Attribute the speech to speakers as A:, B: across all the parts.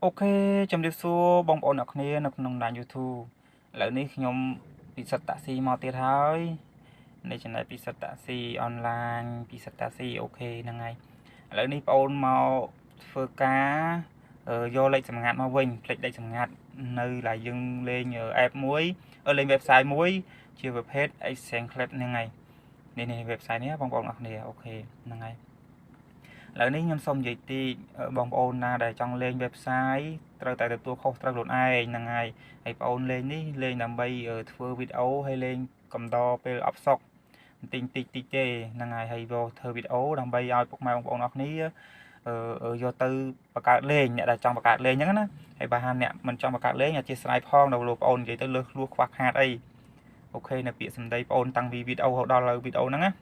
A: អូខេជំរាបសួរបងប្អូនអ្នកគ្នានៅក្នុងឡាន YouTube ឥឡូវនេះខ្ញុំពិសិដ្ឋតាក់ស៊ីមកទៀតហើយនេះចំណែកពិសិដ្ឋតាក់ស៊ីអនឡាញពិសិដ្ឋតាក់ស៊ីអូខេហ្នឹងហើយឥឡូវនេះបងប្អូនមកធ្វើការយកលេខសម្ងាត់មកវិញផ្លេចលេខសម្ងាត់នៅឡើយយើងលេង app មួយលេង website មួយជាប្រភេទ Exchange Club ហ្នឹងហើយនេះ website នេះបងប្អូនអ្នកគ្នាអូខេហ្នឹងហើយឥឡូវនេះខ្ញុំសូមនិយាយតិចបងប្អូនណាដែលចង់លេង website ត្រូវតែទទួលខុសត្រូវខ្លួនឯងហ្នឹងហើយបងប្អូនលេងនេះលេងដើម្បីធ្វើវីដេអូហើយលេងកំដរពេលអបសុកបន្តិចតិចទេហ្នឹងហើយហើយយកធ្វើវីដេអូដើម្បីឲ្យពុកម៉ែបងប្អូនអរគ្នាយកទៅបង្កើតលេងអ្នកដែលចង់បង្កើតលេងអញ្ចឹងណាហើយបើហាអ្នកមិនចង់បង្កើតលេងអធិស្ឋានផងដល់លោកប្អូននិយាយទៅលើសលួសខ្វះខាតអីអូខេនៅពាក្យសម្ដីបងប្អូនតាំងពីវីដេអូដល់វីដេអូហ្នឹងណា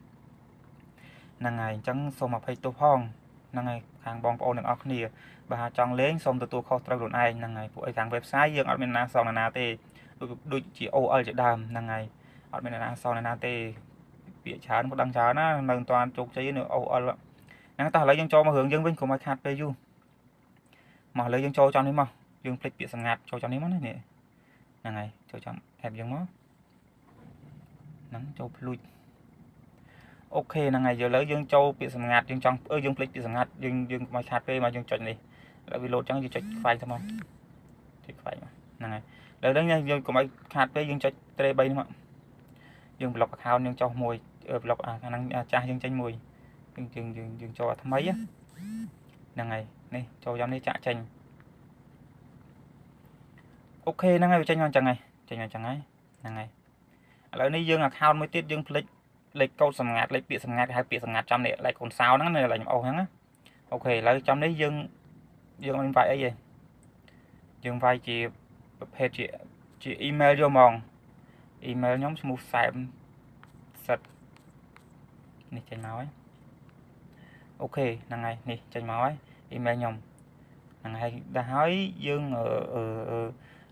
A: ហ្នឹងហើយអញ្ចឹងសូមអភ័យទោសផងហ្នឹងហើយខាងបងប្អូនទាំងអស់គ្នាបើចង់លេងសូមទទួលខុសត្រូវខ្លួនឯងហ្នឹងហើយពួកឯខាង website យើងអត់មានណាសងណាទេដូចជា OL ជាដើមហ្នឹងហើយអត់មានណាសងណាទេពាក្យច្រើនមិនដឹងច្រើនណានៅមិនទាន់ជោគជ័យនៅ OL ហ្នឹងតោះឥឡូវយើងចូលមករឿងយើងវិញកុំឲ្យខាតពេលយូរមកឥឡូវយើងចូលចំនេះមកយើងភ្លេចពាក្យសម្ងាត់ចូលចំនេះមកណានេះហ្នឹងហើយចូលចំ app យើងមកហ្នឹងចូលភ្លួចអូខេហ្នឹងហើយឥឡូវយើងចូលពាក្យសម្ងាត់យើងចង់យើងភ្លេចពាក្យសម្ងាត់យើងកុំឲ្យខាតពេលមកយើងចុចនេះឥឡូវវាលោតចឹងយើងចុចខ្វាយទៅមកចុចខ្វាយមកហ្នឹងហើយឥឡូវនេះយើងកុំឲ្យខាតពេលយើងចុចត្រេ3នេះមកយើង block account យើងចុះមួយblock អាហ្នឹងចាស់យើងចេញមួយយើងចូលអាថ្មីហ្នឹងហើយនេះចូលយ៉ាងនេះចាក់ចេញអូខេហ្នឹងហើយវាចេញមកអញ្ចឹងហើយចេញមកអញ្ចឹងហើយហ្នឹងហើយឥឡូវនេះយើង account មួយទៀតយើងភ្លេចលេខកូដសម្ងាត់លេខពាក្យសម្ងាត់គេហៅពាក្យសម្ងាត់ចំនេះលេខកូនសោហ្នឹងនៅលេខខ្ញុំអូសហ្នឹងណាអូខេឥឡូវចំនេះយើងអត់វាយអីទេយើងវាយជាប្រភេទជា email យកហ្មង email ខ្ញុំឈ្មោះសែមសិតនេះចេញមកហើយអូខេហ្នឹងហើយនេះចេញមកហើយ email ខ្ញុំហ្នឹងហើយដល់ហើយយើង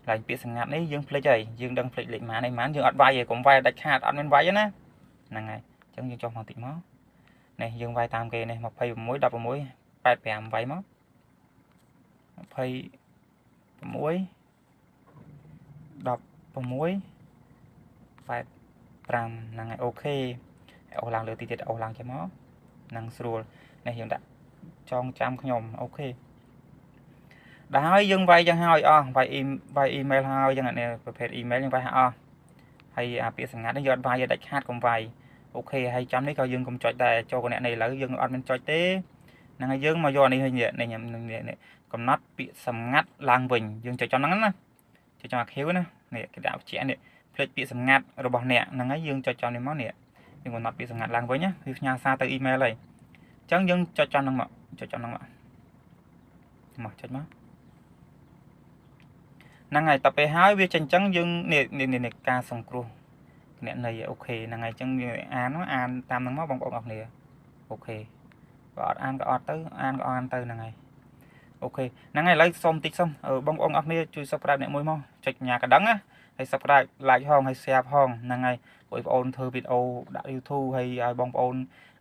A: ឡើងពាក្យសម្ងាត់នេះយើងភ្លេចហើយយើងដឹងភ្លេចលេខម៉ានយើងអត់វាយទេកុំវាយដាច់ខាតអត់មានវាយទេណាហ្នឹងហើយអញ្ចឹងយើងចុះមកតិចមកនេះយើងវាយតាមគេនេះ26 16 85វាយមក26 16 85ហ្នឹងហើយអូខេអូសឡើងលើទីទៀតអូសឡើងចេះមកហ្នឹងស្រួលនេះយើងដាក់ចងចាំខ្ញុំអូខេដល់ហើយយើងវាយចឹងហើយអស់វាយ email ហើយចឹងនេះប្រភេទ email យើងវាយអស់ហើយអាពាក្យសម្ងាត់នេះយកអត់វាយដាច់ខាតកុំវាយអូខេហើយចាំនេះក៏យើងកុំចុចដែរចូលកណែនេះឥឡូវយើងអត់មានចុចទេហ្នឹងហើយយើងមកយកនេះនេះកំណត់ពាក្យសម្ងាត់ឡើងវិញយើងចុចចំហ្នឹងណាចុចចំអាខៀវណានេះគេដាក់ជានេះភ្លេចពាក្យសម្ងាត់របស់អ្នកហ្នឹងហើយយើងចុចចំនេះមកនេះយើងកំណត់ពាក្យសម្ងាត់ឡើងវិញណាវាផ្ញើសារទៅ email ហើយអញ្ចឹងយើងចុចចំហ្នឹងមកចុចចំហ្នឹងមកចុចមកហ្នឹងហើយតទៅពេលហើយវាចេញអញ្ចឹងយើងនេះការសង្គ្រោះអ្នកនៃអូខេហ្នឹងហើយអញ្ចឹងយើងអានតាមហ្នឹងមកបងប្អូនអរគ្នាអូខេក៏អត់អានក៏អត់ទៅអានក៏អានទៅហ្នឹងហើយអូខេហ្នឹងហើយឥឡូវសុំតិចសុំបងប្អូនអរគ្នាជួយ subscribe អ្នកមួយមកចុចញ៉ាកណ្ដឹងណាហើយ subscribe like ហងហើយ share ផងហ្នឹងហើយបងប្អូនធ្វើវីដេអូដាក់ YouTube ហើយឲ្យបងប្អូន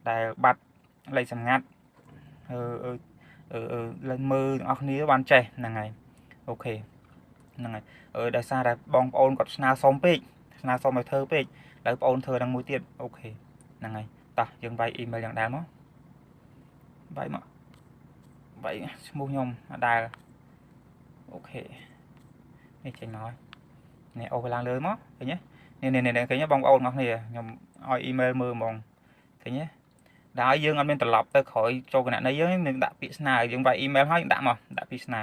A: ដែលបាត់លេខសម្ងាត់លេខមើលទាំងអស់គ្នាបានចេះហ្នឹងហើយអូខេហ្នឹងហើយដោយសារតែបងប្អូនគាត់ស្នើសុំពេកស្នើសុំឲ្យធ្វើពេកឥឡូវបងប្អូនធ្វើដល់មួយទៀតអូខេហ្នឹងហើយតោះយើងវាយ email យ៉ាងដែរមកវាយឈ្មោះខ្ញុំអត់ដែលអូខេនេះចេញមកនេះអូឡើងលើមកឃើញទេនេះឃើញទេបងប្អូនអរគ្នាខ្ញុំឲ្យ email មើលហ្មងឃើញទេដល់យើងអត់មានត្រឡប់ទៅក្រោយចូលគណនីយើងនឹងដាក់ពាក្យស្នើយើងវាយ email ហើយដាក់មកដាក់ពាក្យស្នើ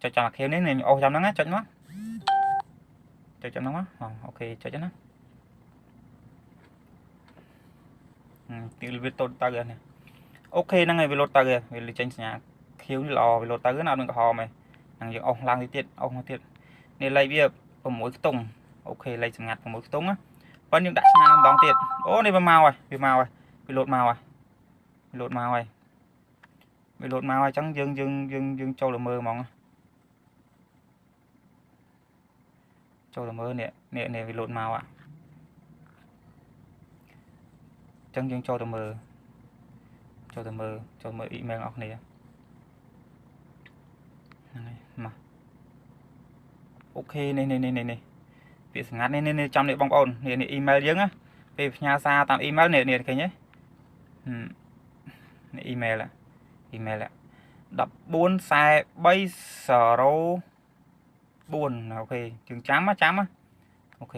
A: ចុចចំអាខៀវនេះអូសចំហ្នឹងណាចុចមកចុចចំហ្នឹងមកអូខេចុចណាទីវាតូតទៅនេះអូខេហ្នឹងហើយវាលោតទៅវាចេញសញ្ញាខៀវនេះល្អវាលោតទៅណាអត់មានក្រហមទេហ្នឹងយើងអូសឡើងទៀតអូសមកទៀតនេះលេខវា6ខ្ទង់អូខេលេខសម្ងាត់6ខ្ទង់ណាប៉ុន្តែយើងដាក់ស្នើម្ដងទៀតអូនេះវាមកហើយវាលោតមកហើយវាលោតមកហើយអញ្ចឹងយើងចូលទៅមើលហ្មងចូលទៅមើលនេះវាលោតមកអញ្ចឹងយើងចូលទៅមើល email អស់គ្នាហ្នឹងហើយ mà ok này việc ngắt này trong này bong ổn này email dương á về nhà xa tạm email này cái nhé này email ạ đập buôn xe bay sở rô buồn ok chừng chám á ok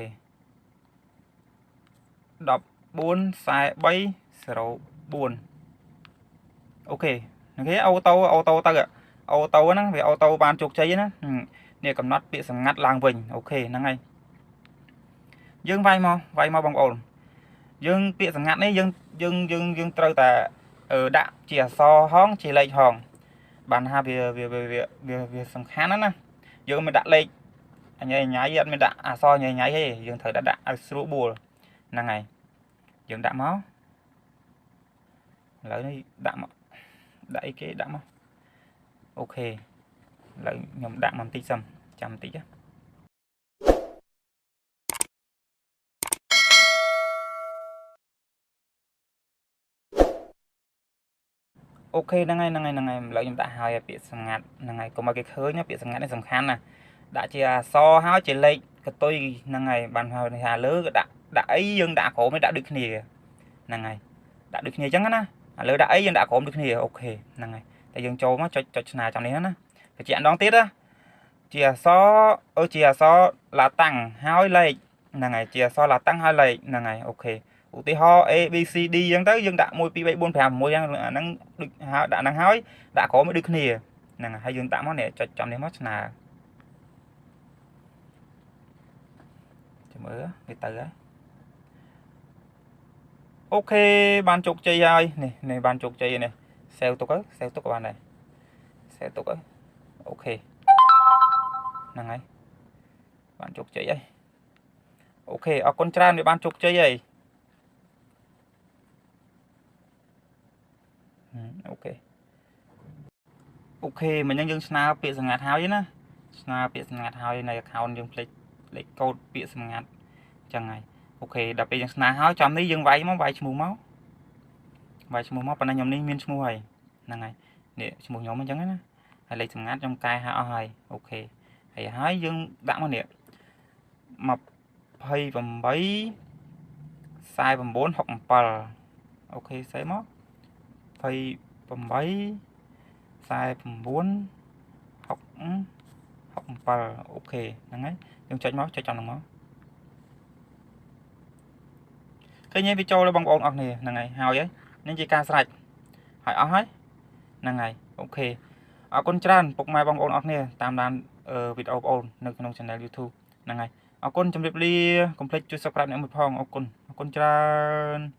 A: đập buôn xe bay sở rô buồn ok cái auto ta ạ auto nó về auto ban chục cháy nó nè cầm nát bị sầm ngắt làng vinh ok nó ngay dương vay mau bằng ổn dương bị sầm ngắt đấy dương trâu ta ở đạ chìa so hóng chỉ lệch hòn bàn ha về sầm khán đó nè dương mình đặt lên anh ấy nhái dân mình đã so nhảy ấy dương thời đã sưu bùa là ngày dương đã máu lấy đi đạm đẩy cái đạm ok lấy nhầm đạm bằng tí xăm trăm tí chứ ok năng ngày lấy chúng ta hai bị sầm ngạt năng ngày có một cái khơi nhá bị sầm ngạt này sầm khăn nè đã chia so háo chỉ lấy cái tôi năng ngày bàn hồi này hà lứa đã ấy dương đã khổ mới đã được nè năng ngày đã được nè chẳng á lứa đã ấy dương đã khổ được nè ok năng ngày tại dương châu nó cho nào trong này nó cái chuyện đón tiết á chia so là tăng hai lấy năng ngày chia so là tăng hai lấy năng ngày ok tí ho a b c d dân tới dân đã môi pi bảy bốn phàm môi dân năng được đã năng hói đã có mới được nè nè hai dân tạm nó nè cho chọn đến mất là mới cái từ á ok ban chục chơi ai này ban chục chơi này xeo tục của bạn này xeo tục ấy ok năng ấy ban chục chơi ấy ok ở con trai để ban chục chơi ấy ok mình nhân dân snap bị ngạt háo chứ na snap bị ngạt háo này account dùng lấy code bị ngạt chẳng ngày ok đặc biệt snap háo chấm đi dừng váy máu vài mù máu bên này nhóm ní miên mù hay là ngày để một nhóm mình chẳng á hay lấy ngạt trong cài háo hay ok hay hái dừng đã mà nè mập hay vòng bấy sai vòng 4 hoặc pal ok sẽ móc hay vòng bấy sai vòng 4 học và ok đấy đừng chạy máu cho chồng máu cái nhé video là bằng ổn ọc này là ngày hào ấy nên chỉ ca sạch hỏi áo hết là ngày ok ở con tràn phục mai bằng ổn ọc này tam đàn video ổn nơi trong channel YouTube là ngày ở con trong việc đi complete chưa subscribe nữa một phòng ở con tràn